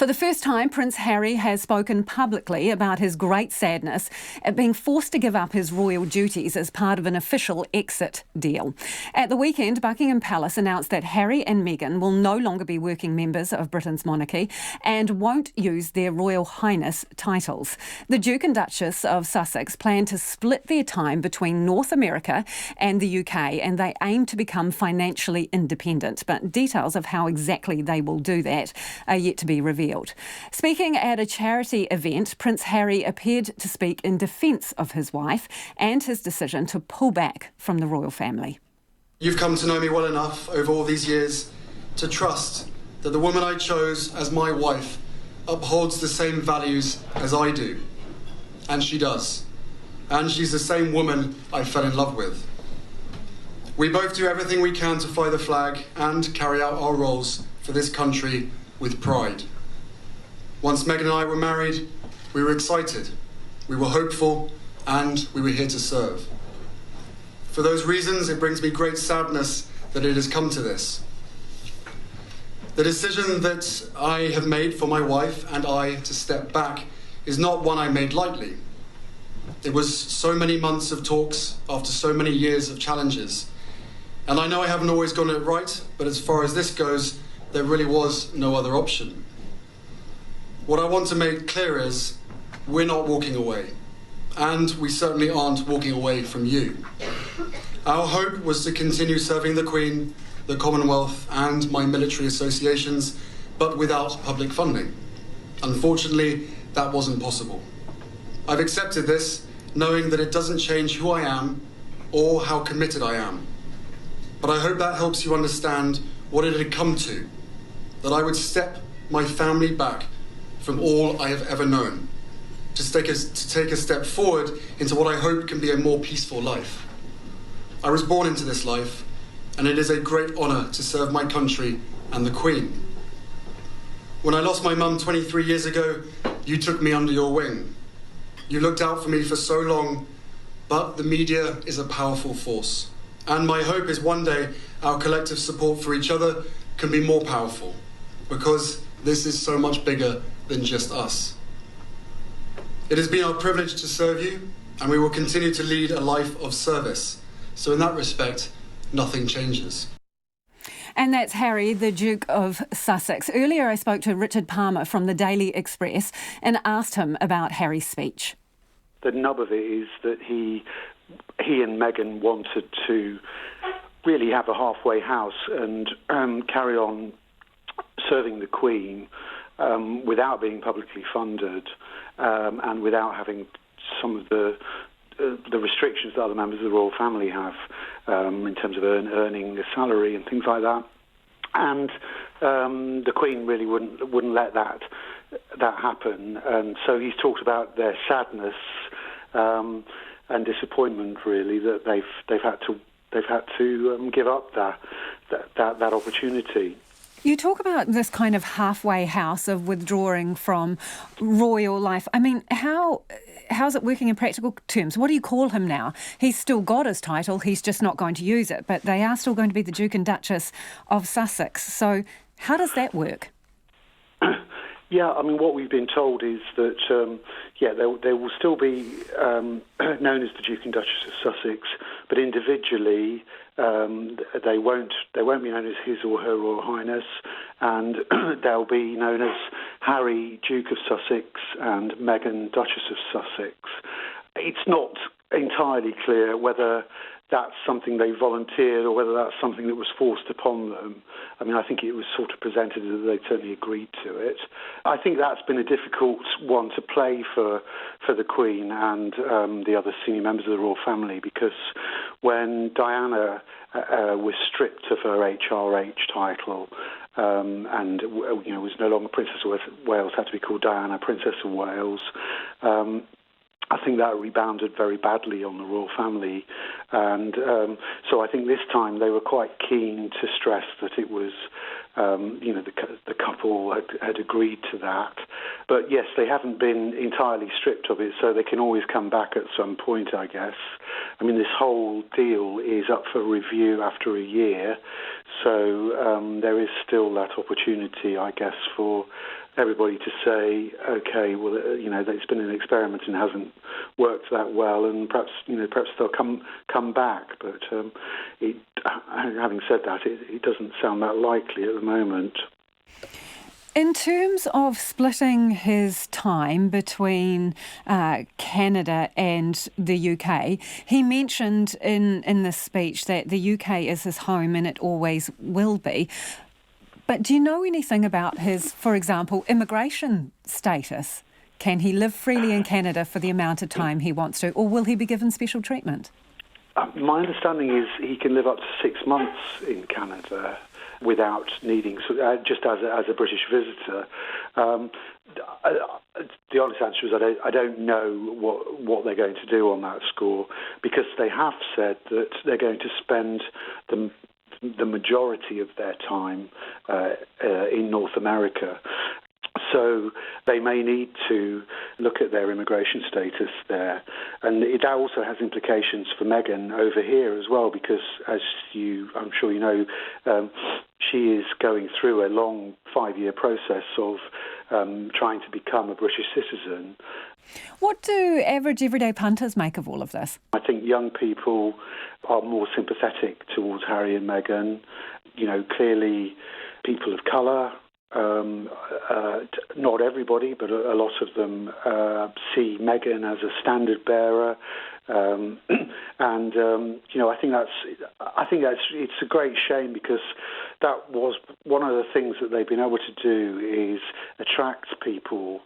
For the first time, Prince Harry has spoken publicly about his great sadness at being forced to give up his royal duties as part of an official exit deal. At the weekend, Buckingham Palace announced that Harry and Meghan will no longer be working members of Britain's monarchy and won't use their Royal Highness titles. The Duke and Duchess of Sussex plan to split their time between North America and the UK, and they aim to become financially independent. But details of how exactly they will do that are yet to be revealed. Speaking at a charity event, Prince Harry appeared to speak in defence of his wife and his decision to pull back from the royal family. You've come to know me well enough over all these years to trust that the woman I chose as my wife upholds the same values as I do. And she does. And she's the same woman I fell in love with. We both do everything we can to fly the flag and carry out our roles for this country with pride. Once Meghan and I were married, we were excited, we were hopeful, and we were here to serve. For those reasons, it brings me great sadness that it has come to this. The decision that I have made for my wife and I to step back is not one I made lightly. It was so many months of talks after so many years of challenges. And I know I haven't always gotten it right, but as far as this goes, there really was no other option. What I want to make clear is we're not walking away, and we certainly aren't walking away from you. Our hope was to continue serving the Queen, the Commonwealth, and my military associations, but without public funding. Unfortunately, that wasn't possible. I've accepted this, knowing that it doesn't change who I am or how committed I am. But I hope that helps you understand what it had come to, that I would step my family back from all I have ever known, to take a step forward into what I hope can be a more peaceful life. I was born into this life, and it is a great honour to serve my country and the Queen. When I lost my mum 23 years ago, you took me under your wing. You looked out for me for so long, but the media is a powerful force. And my hope is one day our collective support for each other can be more powerful, because this is so much bigger than just us. It has been our privilege to serve you, and we will continue to lead a life of service. So in that respect, nothing changes. And that's Harry, the Duke of Sussex. Earlier I spoke to Richard Palmer from the Daily Express and asked him about Harry's speech. The nub of it is that he and Meghan wanted to really have a halfway house and carry on serving the Queen without being publicly funded and without having some of the restrictions that other members of the royal family have in terms of earning a salary and things like that. And the Queen really wouldn't let that happen. And so he's talked about their sadness and disappointment, really, that they've had to give up that opportunity. You talk about this kind of halfway house of withdrawing from royal life. I mean, how's it working in practical terms? What do you call him now? He's still got his title, he's just not going to use it, but they are still going to be the Duke and Duchess of Sussex. So how does that work? Yeah, I mean, what we've been told is that, they will still be known as the Duke and Duchess of Sussex, but individually they won't be known as his or her Royal Highness, and they'll be known as Harry, Duke of Sussex, and Meghan, Duchess of Sussex. It's not entirely clear whether that's something they volunteered or whether that's something that was forced upon them. I mean, I think it was sort of presented that they certainly agreed to it. I think that's been a difficult one to play for the Queen and the other senior members of the royal family, because when Diana was stripped of her HRH title and was no longer Princess of Wales, had to be called Diana, Princess of Wales, I think that rebounded very badly on the royal family. And so I think this time they were quite keen to stress that it was, the couple had agreed to that. But yes, they haven't been entirely stripped of it, so they can always come back at some point, I guess. I mean, this whole deal is up for review after a year, so there is still that opportunity, I guess, for everybody to say, okay, well, it's been an experiment and hasn't worked that well, and perhaps they'll come back. But having said that, it doesn't sound that likely at the moment. In terms of splitting his time between Canada and the UK, he mentioned in this speech that the UK is his home and it always will be. But do you know anything about his, for example, immigration status? Can he live freely in Canada for the amount of time he wants to, or will he be given special treatment? My understanding is he can live up to 6 months in Canada without needing, just as a British visitor. The honest answer is I don't know what they're going to do on that score, because they have said that they're going to spend the majority of their time in North America. So they may need to look at their immigration status there. And that also has implications for Meghan over here as well, because, as I'm sure you know, she is going through a long 5-year process of trying to become a British citizen. What do average everyday punters make of all of this? I think young people are more sympathetic towards Harry and Meghan. Clearly people of colour, not everybody, but a lot of them see Meghan as a standard bearer, and I think that's it's a great shame, because that was one of the things that they've been able to do, is attract people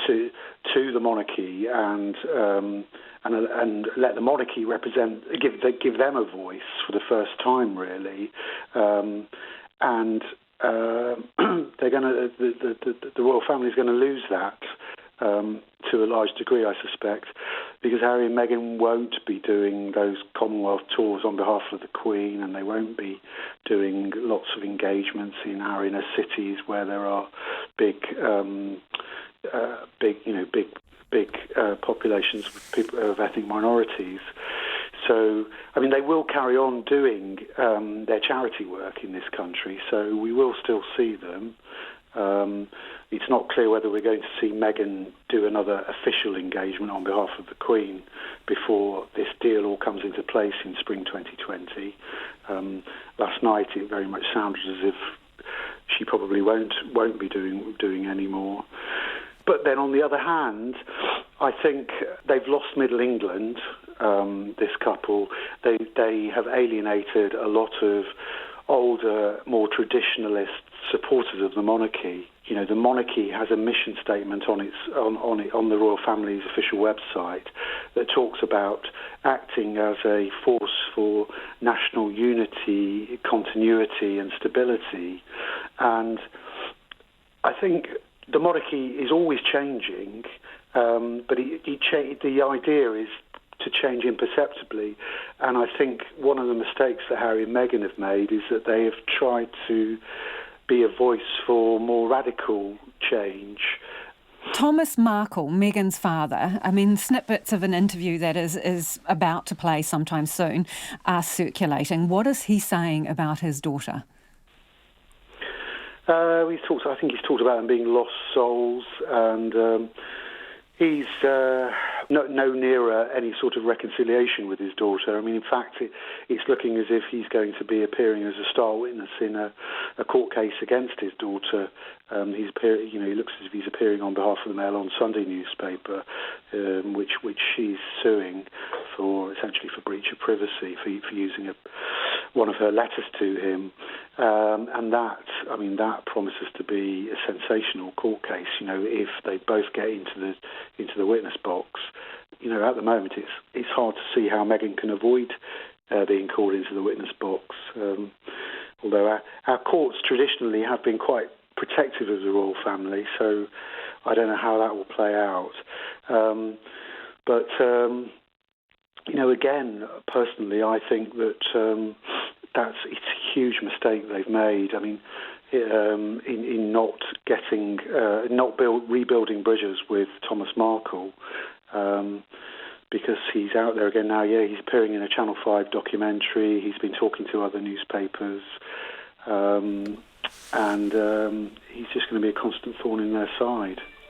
to the monarchy and let the monarchy give them a voice for the first time, really, and. They're going to the royal family is going to lose that to a large degree, I suspect, because Harry and Meghan won't be doing those Commonwealth tours on behalf of the Queen, and they won't be doing lots of engagements in our inner cities where there are big populations of people of ethnic minorities. So, they will carry on doing their charity work in this country, so we will still see them. It's not clear whether we're going to see Meghan do another official engagement on behalf of the Queen before this deal all comes into place in spring 2020. Last night it very much sounded as if she probably won't be doing any more. But then, on the other hand, I think they've lost Middle England, this couple. They have alienated a lot of older, more traditionalist supporters of the monarchy. The monarchy has a mission statement on the royal family's official website that talks about acting as a force for national unity, continuity, and stability. And I think the monarchy is always changing, but the idea is to change imperceptibly. And I think one of the mistakes that Harry and Meghan have made is that they have tried to be a voice for more radical change. Thomas Markle, Meghan's father, snippets of an interview that is about to play sometime soon are circulating. What is he saying about his daughter? I think he's talked about them being lost souls, and he's no nearer any sort of reconciliation with his daughter. In fact, it's looking as if he's going to be appearing as a star witness in a court case against his daughter. He looks as if he's appearing on behalf of the Mail on Sunday newspaper, which she's suing essentially for breach of privacy, for using one of her letters to him. And that promises to be a sensational court case. If they both get into the witness box, at the moment it's hard to see how Meghan can avoid being called into the witness box. Although our courts traditionally have been quite protective of the royal family, so I don't know how that will play out. Again, personally, I think that it's a huge mistake they've made. In not rebuilding bridges with Thomas Markle, because he's out there again now. Yeah, he's appearing in a Channel 5 documentary. He's been talking to other newspapers. and he's just going to be a constant thorn in their side.